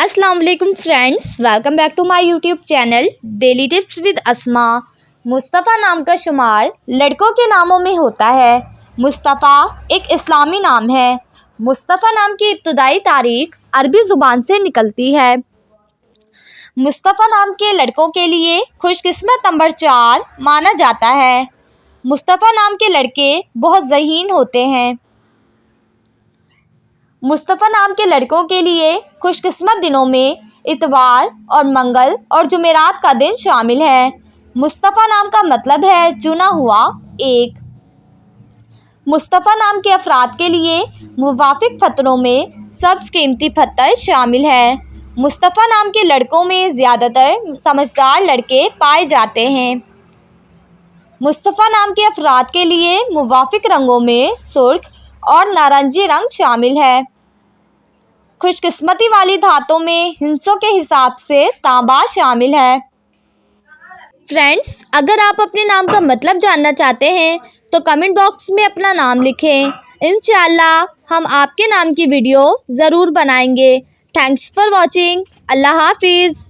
अस्सलाम वालेकुम friends, welcome back to my YouTube channel daily tips with Asma. Mustafa नाम का शुमार लड़कों के नामों में होता है। मुस्तफ़ा एक इस्लामी नाम है। मुस्तफ़ा नाम की इब्तदाई तारीख अरबी ज़ुबान से निकलती है। मुस्तफ़ा नाम के लड़कों के लिए खुशकिस्मत नंबर 4 माना जाता है। मुस्तफ़ा नाम के लड़के बहुत ज़हीन होते हैं। मुस्तफ़ा नाम के लड़कों के लिए खुशकिस्मत दिनों में इतवार और मंगल और जुमेरात का दिन शामिल है। मुस्तफ़ा नाम का मतलब है चुना हुआ एक। मुस्तफ़ा नाम के अफराद के लिए मुवाफिक पत्थरों में सबसे कीमती पत्थर शामिल है। मुस्तफ़ा नाम के लड़कों में ज़्यादातर समझदार लड़के पाए जाते हैं। मुस्तफ़ा नाम के अफराद के लिए मुवाफिक रंगों में सुर्ख और नारंगी रंग शामिल है। खुशकिस्मती वाली धातों में हिस्सों के हिसाब से तांबा शामिल है। फ्रेंड्स, अगर आप अपने नाम का मतलब जानना चाहते हैं तो कमेंट बॉक्स में अपना नाम लिखें। इंशाअल्लाह हम आपके नाम की वीडियो ज़रूर बनाएंगे। Thanks for watching. अल्लाह हाफिज़।